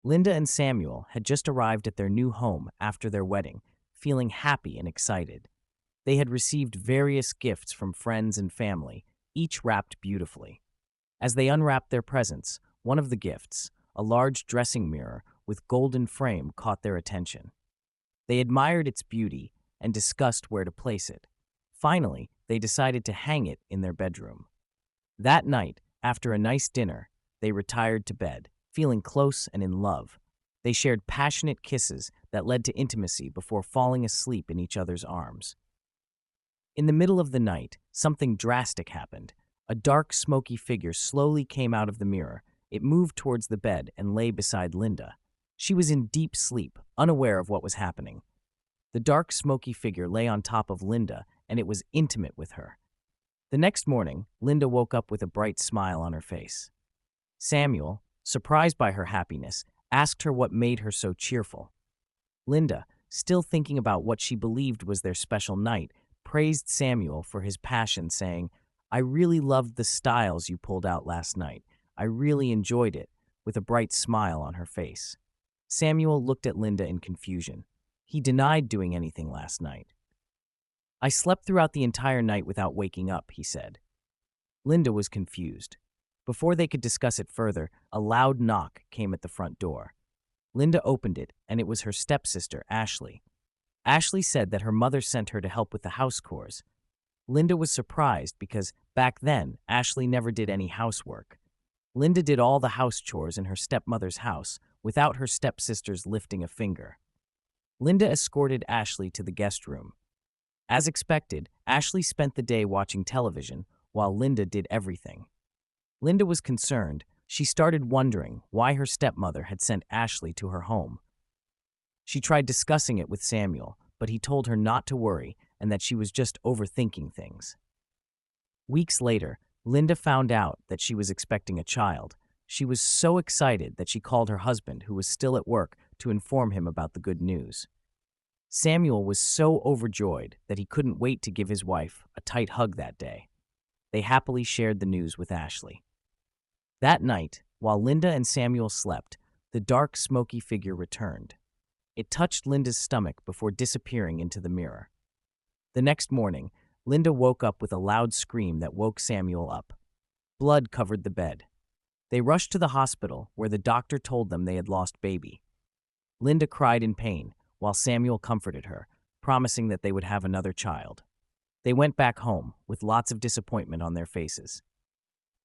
Lynda and Samuel had just arrived at their new home after their wedding, feeling happy and excited. They had received various gifts from friends and family, each wrapped beautifully. As they unwrapped their presents, one of the gifts, a large dressing mirror with golden frame, caught their attention. They admired its beauty and discussed where to place it. Finally, they decided to hang it in their bedroom. That night, after a nice dinner, they retired to bed, feeling close and in love. They shared passionate kisses that led to intimacy before falling asleep in each other's arms. In the middle of the night, something drastic happened. A dark, smoky figure slowly came out of the mirror. It moved towards the bed and lay beside Lynda. She was in deep sleep, unaware of what was happening. The dark, smoky figure lay on top of Lynda, and it was intimate with her. The next morning, Lynda woke up with a bright smile on her face. Samuel, surprised by her happiness, asked her what made her so cheerful. Lynda, still thinking about what she believed was their special night, praised Samuel for his passion, saying, "I really loved the styles you pulled out last night. I really enjoyed it," with a bright smile on her face. Samuel looked at Lynda in confusion. He denied doing anything last night. "I slept throughout the entire night without waking up," he said. Lynda was confused. Before they could discuss it further, a loud knock came at the front door. Lynda opened it, and it was her stepsister, Ashley. Ashley said that her mother sent her to help with the house chores. Lynda was surprised because, back then, Ashley never did any housework. Lynda did all the house chores in her stepmother's house without her stepsisters lifting a finger. Lynda escorted Ashley to the guest room. As expected, Ashley spent the day watching television while Lynda did everything. Lynda was concerned. She started wondering why her stepmother had sent Ashley to her home. She tried discussing it with Samuel, but he told her not to worry and that she was just overthinking things. Weeks later, Lynda found out that she was expecting a child. She was so excited that she called her husband, who was still at work, to inform him about the good news. Samuel was so overjoyed that he couldn't wait to give his wife a tight hug that day. They happily shared the news with Ashley. That night, while Lynda and Samuel slept, the dark, smoky figure returned. It touched Lynda's stomach before disappearing into the mirror. The next morning, Lynda woke up with a loud scream that woke Samuel up. Blood covered the bed. They rushed to the hospital, where the doctor told them they had lost baby. Lynda cried in pain, while Samuel comforted her, promising that they would have another child. They went back home, with lots of disappointment on their faces.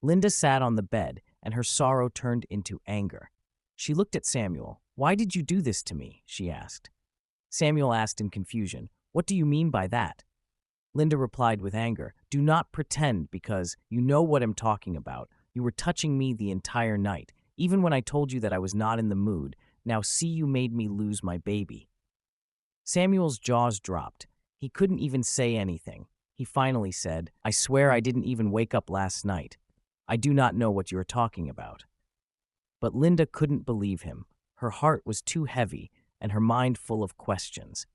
Lynda sat on the bed, and her sorrow turned into anger. She looked at Samuel. "Why did you do this to me?" she asked. Samuel asked in confusion, "What do you mean by that?" Lynda replied with anger, "Do not pretend, because you know what I'm talking about. You were touching me the entire night, even when I told you that I was not in the mood. Now see, you made me lose my baby." Samuel's jaws dropped. He couldn't even say anything. He finally said, "I swear I didn't even wake up last night. I do not know what you are talking about." But Lynda couldn't believe him. Her heart was too heavy and her mind full of questions.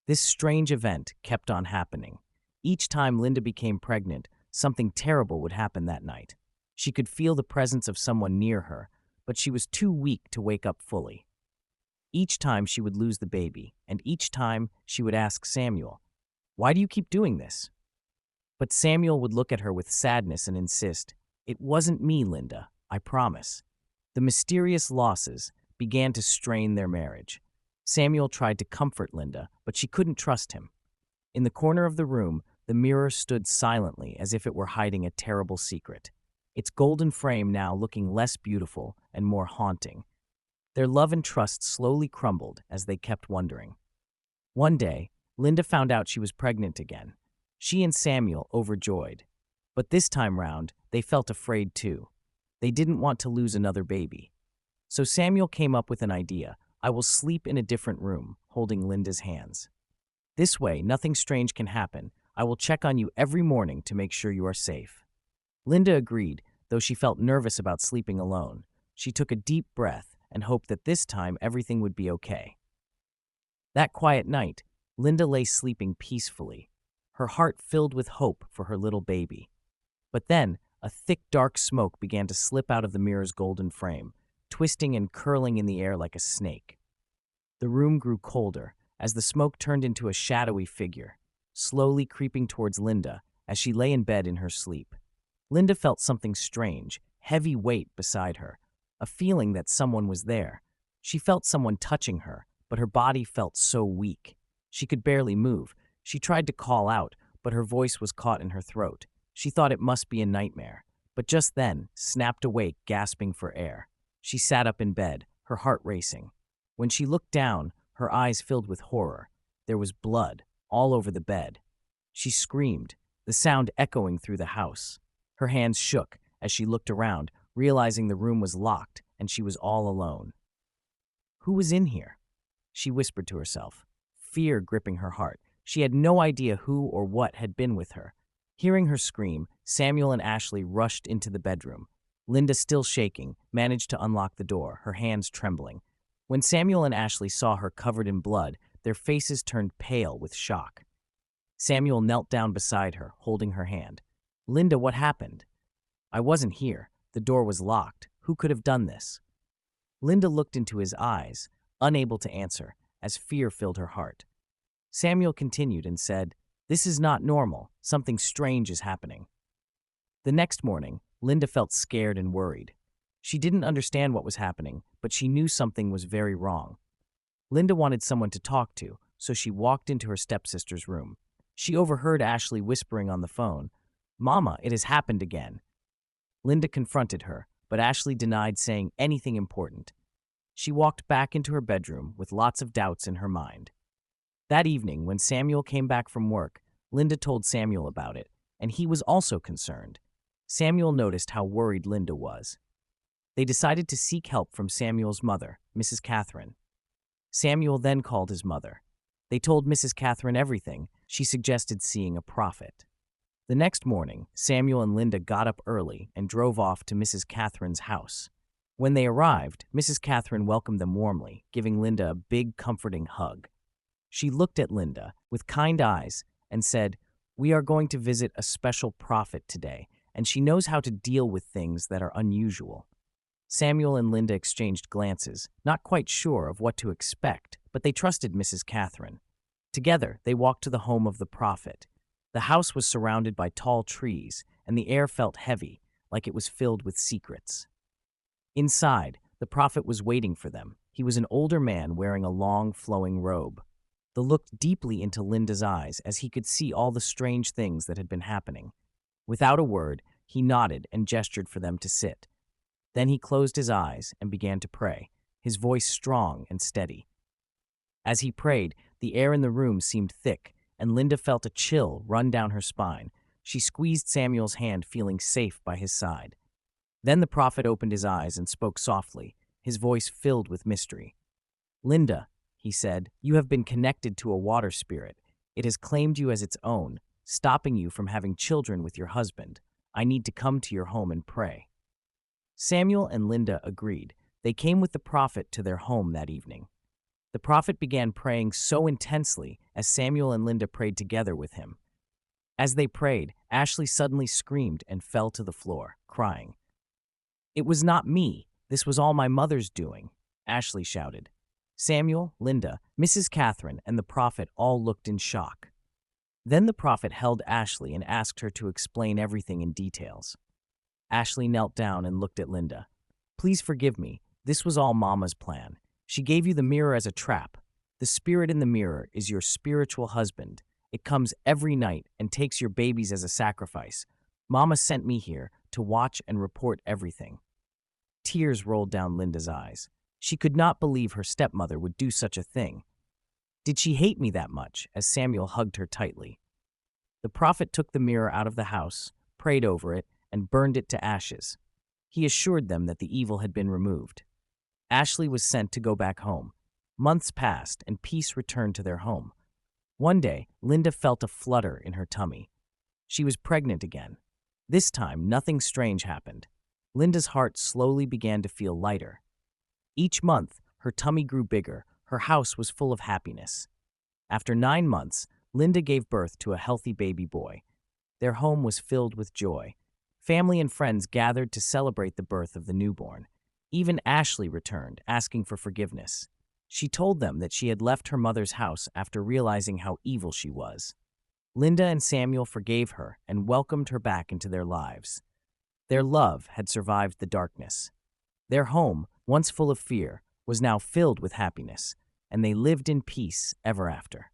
This strange event kept on happening. Each time Lynda became pregnant, something terrible would happen that night. She could feel the presence of someone near her, but she was too weak to wake up fully. Each time she would lose the baby, and each time she would ask Samuel, "Why do you keep doing this?" But Samuel would look at her with sadness and insist, "It wasn't me, Lynda, I promise." The mysterious losses began to strain their marriage. Samuel tried to comfort Lynda, but she couldn't trust him. In the corner of the room, the mirror stood silently as if it were hiding a terrible secret, its golden frame now looking less beautiful and more haunting. Their love and trust slowly crumbled as they kept wondering. One day, Lynda found out she was pregnant again. She and Samuel overjoyed. But this time round, they felt afraid too. They didn't want to lose another baby. So Samuel came up with an idea. "I will sleep in a different room," holding Lynda's hands. "This way, nothing strange can happen. I will check on you every morning to make sure you are safe." Lynda agreed, though she felt nervous about sleeping alone. She took a deep breath and hoped that this time everything would be okay. That quiet night, Lynda lay sleeping peacefully, her heart filled with hope for her little baby. But then, a thick, dark smoke began to slip out of the mirror's golden frame. twisting and curling in the air like a snake. The room grew colder as the smoke turned into a shadowy figure, slowly creeping towards Lynda as she lay in bed in her sleep. Lynda felt something strange, heavy weight beside her, a feeling that someone was there. She felt someone touching her, but her body felt so weak. She could barely move. She tried to call out, but her voice was caught in her throat. She thought it must be a nightmare, but just then snapped awake, gasping for air. She sat up in bed, her heart racing. When she looked down, her eyes filled with horror. There was blood all over the bed. She screamed, the sound echoing through the house. Her hands shook as she looked around, realizing the room was locked and she was all alone. Who was in here? She whispered to herself, fear gripping her heart. She had no idea who or what had been with her. Hearing her scream, Samuel and Ashley rushed into the bedroom. Lynda, still shaking, managed to unlock the door, her hands trembling. When Samuel and Ashley saw her covered in blood, their faces turned pale with shock. Samuel knelt down beside her, holding her hand. Lynda, what happened? I wasn't here. The door was locked. Who could have done this? Lynda looked into his eyes, unable to answer, as fear filled her heart. Samuel continued and said, "This is not normal. Something strange is happening." The next morning, Lynda felt scared and worried. She didn't understand what was happening, but she knew something was very wrong. Lynda wanted someone to talk to, so she walked into her stepsister's room. She overheard Ashley whispering on the phone, "Mama, it has happened again." Lynda confronted her, but Ashley denied saying anything important. She walked back into her bedroom with lots of doubts in her mind. That evening, when Samuel came back from work, Lynda told Samuel about it, and he was also concerned. Samuel noticed how worried Lynda was. They decided to seek help from Samuel's mother, Mrs. Catherine. Samuel then called his mother. They told Mrs. Catherine everything. She suggested seeing a prophet. The next morning, Samuel and Lynda got up early and drove off to Mrs. Catherine's house. When they arrived, Mrs. Catherine welcomed them warmly, giving Lynda a big, comforting hug. She looked at Lynda with kind eyes and said, "We are going to visit a special prophet today, and she knows how to deal with things that are unusual." Samuel and Lynda exchanged glances, not quite sure of what to expect, but they trusted Mrs. Catherine. Together, they walked to the home of the prophet. The house was surrounded by tall trees, and the air felt heavy, like it was filled with secrets. Inside, the prophet was waiting for them. He was an older man wearing a long, flowing robe. They looked deeply into Lynda's eyes as he could see all the strange things that had been happening. Without a word, he nodded and gestured for them to sit. Then he closed his eyes and began to pray, his voice strong and steady. As he prayed, the air in the room seemed thick, and Lynda felt a chill run down her spine. She squeezed Samuel's hand, feeling safe by his side. Then the prophet opened his eyes and spoke softly, his voice filled with mystery. "Lynda," he said, "you have been connected to a water spirit. It has claimed you as its own, stopping you from having children with your husband. I need to come to your home and pray." Samuel and Lynda agreed. They came with the prophet to their home that evening. The prophet began praying so intensely as Samuel and Lynda prayed together with him. As they prayed, Ashley suddenly screamed and fell to the floor, crying. "It was not me. This was all my mother's doing," Ashley shouted. Samuel, Lynda, Mrs. Catherine, and the prophet all looked in shock. Then the prophet held Ashley and asked her to explain everything in details. Ashley knelt down and looked at Lynda. "Please forgive me. This was all Mama's plan. She gave you the mirror as a trap. The spirit in the mirror is your spiritual husband. It comes every night and takes your babies as a sacrifice. Mama sent me here to watch and report everything." Tears rolled down Lynda's eyes. She could not believe her stepmother would do such a thing. "Did she hate me that much?" as Samuel hugged her tightly. The prophet took the mirror out of the house, prayed over it, and burned it to ashes. He assured them that the evil had been removed. Ashley was sent to go back home. Months passed, and peace returned to their home. One day, Lynda felt a flutter in her tummy. She was pregnant again. This time, nothing strange happened. Lynda's heart slowly began to feel lighter. Each month, her tummy grew bigger. Her house was full of happiness. After 9 months, Lynda gave birth to a healthy baby boy. Their home was filled with joy. Family and friends gathered to celebrate the birth of the newborn. Even Ashley returned, asking for forgiveness. She told them that she had left her mother's house after realizing how evil she was. Lynda and Samuel forgave her and welcomed her back into their lives. Their love had survived the darkness. Their home, once full of fear, was now filled with happiness, and they lived in peace ever after.